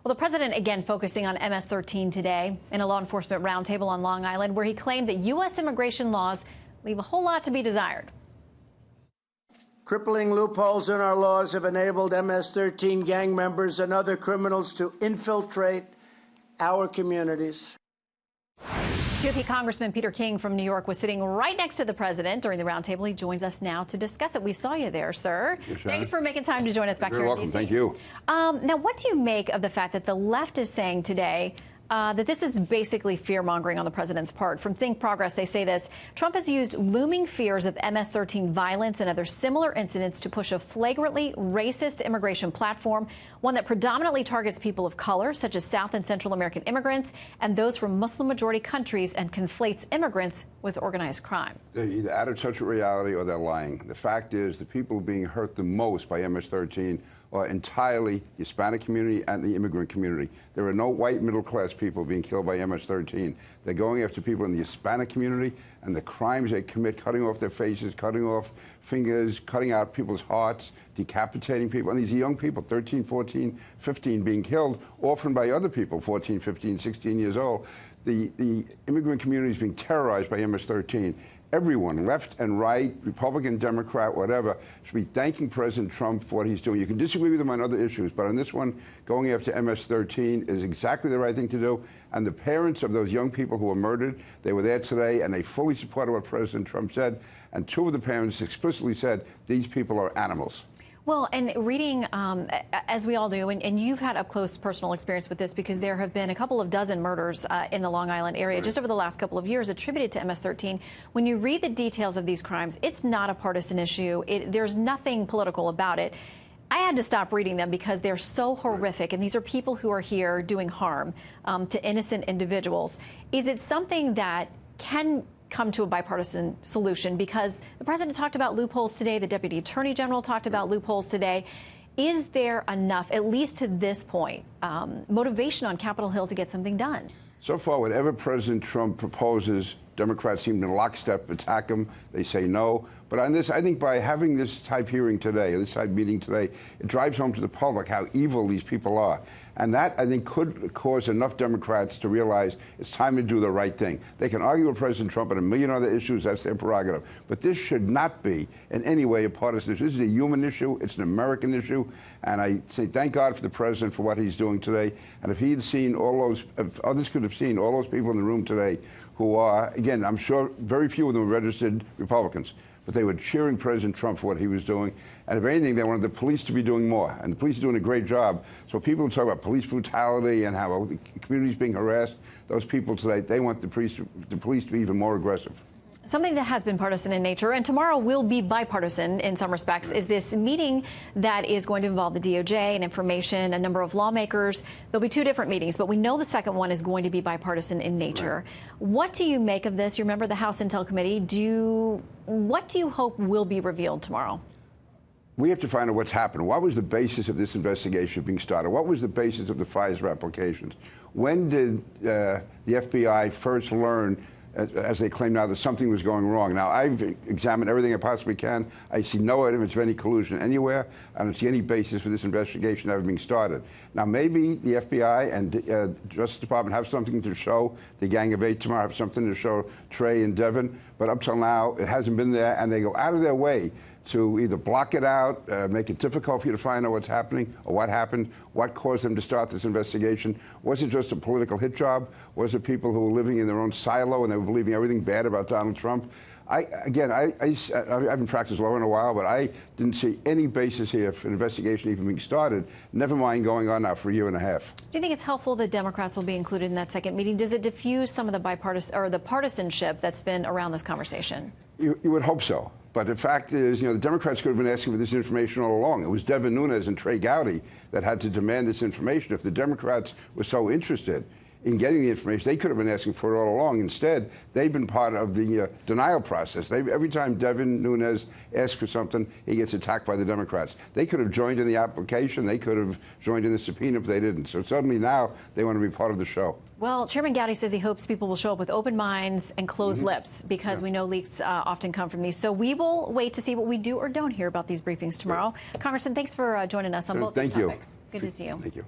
Well, the president again focusing on MS-13 today in a law enforcement roundtable on Long Island, where he claimed that U.S. immigration laws leave a whole lot to be desired. Crippling loopholes in our laws have enabled MS-13 gang members and other criminals to infiltrate our communities. GOP Congressman Peter King from New York was sitting right next to the president during the roundtable. He joins us now to discuss it. We saw you there, sir. Thanks for making time to join us back here in welcome. D.C. Thank you. Now, what do you make of the fact that the left is saying today that this is basically fear-mongering on the president's part? From Think Progress, they say this: Trump has used looming fears of MS-13 violence and other similar incidents to push a flagrantly racist immigration platform, one that predominantly targets people of color, such as South and Central American immigrants and those from Muslim-majority countries, and conflates immigrants with organized crime. They're either out of touch with reality or they're lying. The fact is the people being hurt the most by MS-13 are entirely the Hispanic community and the immigrant community. There are no white middle-class people being killed by MS-13. They're going after people in the Hispanic community, and the crimes they commit, cutting off their faces, cutting off fingers, cutting out people's hearts, decapitating people. And these are young people, 13, 14, 15, being killed, often by other people, 14, 15, 16 years old. The immigrant community is being terrorized by MS-13. Everyone, left and right, Republican, Democrat, whatever, should be thanking President Trump for what he's doing. You can disagree with him on other issues, but on this one, going after MS-13 is exactly the right thing to do. And the parents of those young people who were murdered, they were there today, and they fully supported what President Trump said. And two of the parents explicitly said, these people are animals. Well, and reading, as we all do, and you've had up close personal experience with this because there have been a couple of dozen murders in the Long Island area just over the last couple of years attributed to MS-13. When you read the details of these crimes, it's not a partisan issue. There's nothing political about it. I had to stop reading them because they're so horrific, and these are people who are here doing harm to innocent individuals. Is it something that can come to a bipartisan solution? Because the president talked about loopholes today, the deputy attorney general talked about loopholes today. Is there enough, at least to this point, motivation on Capitol Hill to get something done? So far, whatever President Trump proposes, Democrats seem to lockstep attack him. They say no. But on this, I think by having this type hearing today, this type meeting today, it drives home to the public how evil these people are. And that, I think, could cause enough Democrats to realize it's time to do the right thing. They can argue with President Trump on a million other issues. That's their prerogative. But this should not be in any way a partisan issue. This is a human issue. It's an American issue. And I say thank God for the president for what he's doing today. And if he had seen all those, if others could have seen all those people in the room today who are, again, I'm sure very few of them were registered Republicans, but they were cheering President Trump for what he was doing. And if anything, they wanted the police to be doing more. And the police are doing a great job. So people who talk about police brutality and how the community's being harassed, those people today, they want the police to be even more aggressive. Something that has been partisan in nature, and tomorrow will be bipartisan in some respects, is this meeting that is going to involve the DOJ and information, a number of lawmakers. There'll be two different meetings, but we know the second one is going to be bipartisan in nature. Right. What do you make of this? You remember the House Intel Committee. What do you hope will be revealed tomorrow? We have to find out what's happened. What was the basis of this investigation being started? What was the basis of the FISA applications? When did the FBI first learn, as they claim now, that something was going wrong? Now, I've examined everything I possibly can. I see no evidence of any collusion anywhere. I don't see any basis for this investigation ever being started. Now, maybe the FBI and Justice Department have something to show the Gang of Eight tomorrow, have something to show Trey and Devin, but up till now, it hasn't been there, and they go out of their way to either block it out, make it difficult for you to find out what's happening or what happened, what caused them to start this investigation. Was it just a political hit job? Was it people who were living in their own silo and they were believing everything bad about Donald Trump? I haven't practiced law in a while, but I didn't see any basis here for an investigation even being started, never mind going on now for a year and a half. Do you think it's helpful that Democrats will be included in that second meeting? Does it diffuse some of the bipartisan or the partisanship that's been around this conversation? You would hope so. But the fact is, the Democrats could have been asking for this information all along. It was Devin Nunes and Trey Gowdy that had to demand this information. If the Democrats were so interested in getting the information, they could have been asking for it all along. Instead, they've been part of the denial process. Every time Devin Nunes asks for something, he gets attacked by the Democrats. They could have joined in the application. They could have joined in the subpoena if they didn't. So suddenly now they want to be part of the show. Well, Chairman Gowdy says he hopes people will show up with open minds and closed lips because we know leaks often come from these. So we will wait to see what we do or don't hear about these briefings tomorrow. Congressman, thanks for joining us on both these topics. Good to see you. Thank you.